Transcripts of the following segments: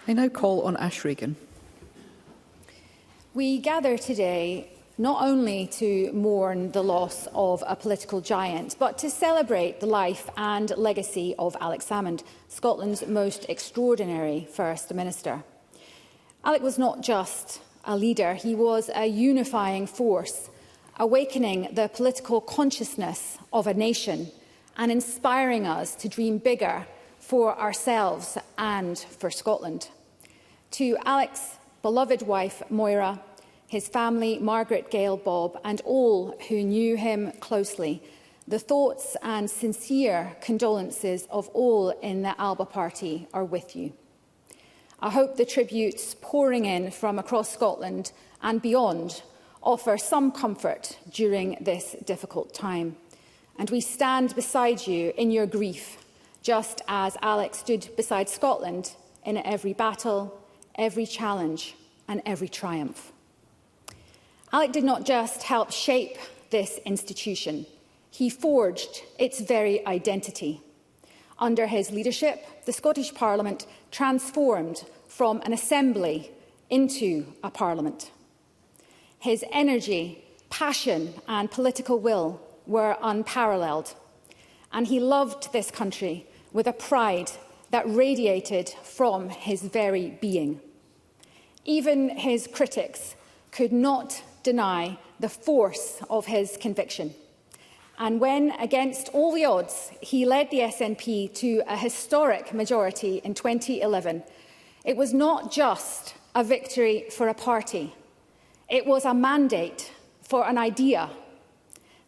I now call on Regan. We gather today not only to mourn the loss of a political giant, but to celebrate the life and legacy of Alex Salmond, Scotland's most extraordinary First Minister. Alex was not just a leader, he was a unifying force, awakening the political consciousness of a nation and inspiring us to dream bigger for ourselves and for Scotland. To Alex's beloved wife, Moira, his family, Margaret, Gail, Bob, and all who knew him closely, the thoughts and sincere condolences of all in the ALBA party are with you. I hope the tributes pouring in from across Scotland and beyond offer some comfort during this difficult time. And we stand beside you in your grief, just as Alex stood beside Scotland in every battle, every challenge, and every triumph. Alex did not just help shape this institution, he forged its very identity. Under his leadership, the Scottish Parliament transformed from an assembly into a parliament. His energy, passion and political will were unparalleled, and he loved this country with a pride that radiated from his very being. Even his critics could not deny the force of his conviction. And when, against all the odds, he led the SNP to a historic majority in 2011, it was not just a victory for a party. It was a mandate for an idea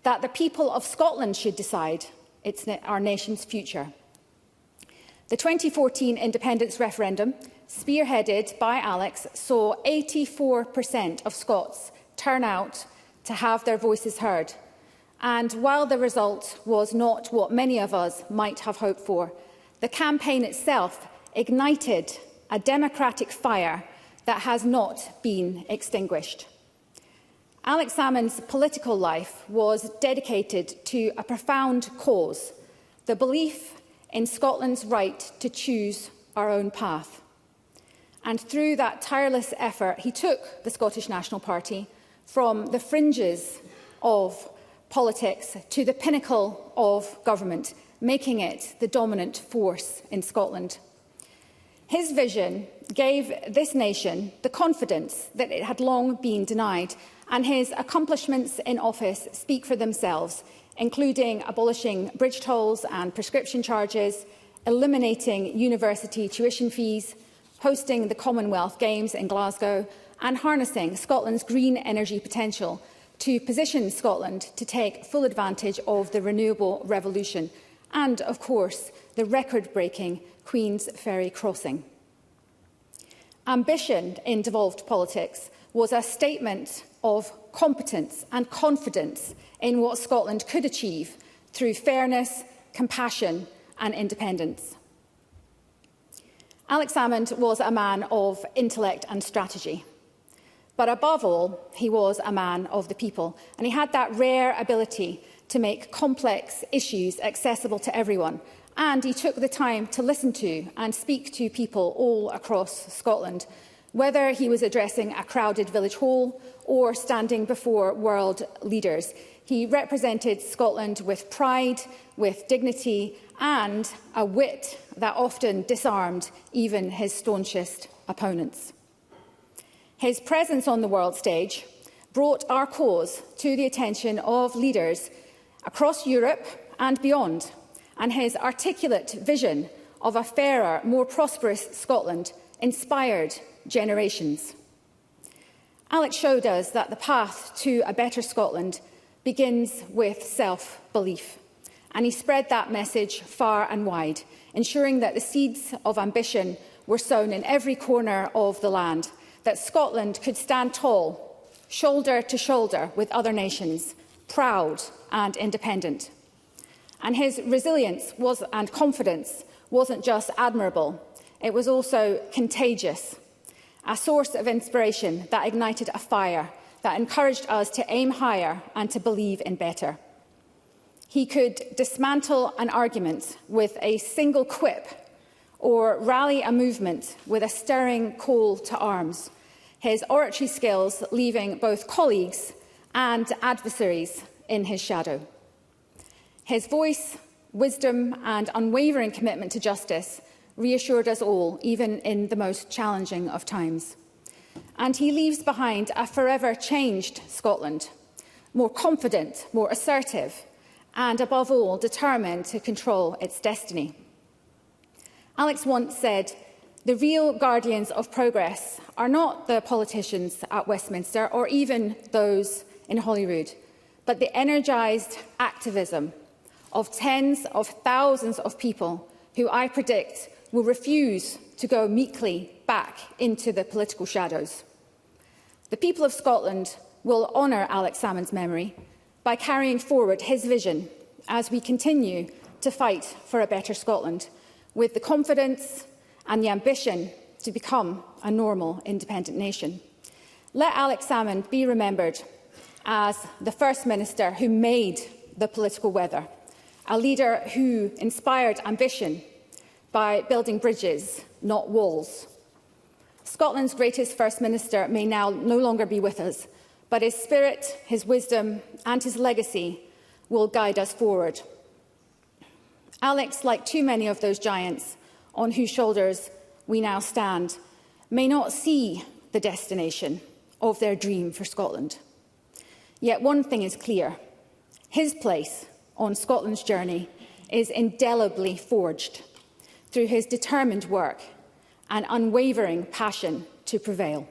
that the people of Scotland should decide it's our nation's future. The 2014 independence referendum, spearheaded by Alex, saw 84% of Scots turn out to have their voices heard. And while the result was not what many of us might have hoped for, the campaign itself ignited a democratic fire that has not been extinguished. Alex Salmond's political life was dedicated to a profound cause, the belief in Scotland's right to choose our own path. And through that tireless effort, he took the Scottish National Party from the fringes of politics to the pinnacle of government, making it the dominant force in Scotland. His vision gave this nation the confidence that it had long been denied, and his accomplishments in office speak for themselves, including abolishing bridge tolls and prescription charges, eliminating university tuition fees, hosting the Commonwealth Games in Glasgow, and harnessing Scotland's green energy potential to position Scotland to take full advantage of the renewable revolution and, of course, the record-breaking Queen's Ferry crossing. Ambition in devolved politics was a statement of competence and confidence in what Scotland could achieve through fairness, compassion and independence. Alex Salmond was a man of intellect and strategy. But above all, he was a man of the people, and he had that rare ability to make complex issues accessible to everyone. And he took the time to listen to and speak to people all across Scotland, whether he was addressing a crowded village hall or standing before world leaders. He represented Scotland with pride, with dignity, and a wit that often disarmed even his staunchest opponents. His presence on the world stage brought our cause to the attention of leaders across Europe and beyond, and his articulate vision of a fairer, more prosperous Scotland inspired generations. Alex showed us that the path to a better Scotland begins with self-belief, and he spread that message far and wide, ensuring that the seeds of ambition were sown in every corner of the land, that Scotland could stand tall, shoulder to shoulder with other nations, proud and independent. And his resilience and confidence wasn't just admirable, it was also contagious, a source of inspiration that ignited a fire that encouraged us to aim higher and to believe in better. He could dismantle an argument with a single quip or rally a movement with a stirring call to arms, his oratory skills leaving both colleagues and adversaries in his shadow. His voice, wisdom and unwavering commitment to justice reassured us all, even in the most challenging of times. And he leaves behind a forever changed Scotland, more confident, more assertive, and above all, determined to control its destiny. Alex once said, "The real guardians of progress are not the politicians at Westminster or even those in Holyrood, but the energised activism of tens of thousands of people who I predict will refuse to go meekly back into the political shadows." The people of Scotland will honour Alex Salmond's memory by carrying forward his vision as we continue to fight for a better Scotland, with the confidence and the ambition to become a normal, independent nation. Let Alex Salmond be remembered as the First Minister who made the political weather, a leader who inspired ambition by building bridges, not walls. Scotland's greatest First Minister may now no longer be with us, but his spirit, his wisdom and his legacy will guide us forward. Alex, like too many of those giants on whose shoulders we now stand, may not see the destination of their dream for Scotland. Yet one thing is clear: his place on Scotland's journey is indelibly forged through his determined work and unwavering passion to prevail.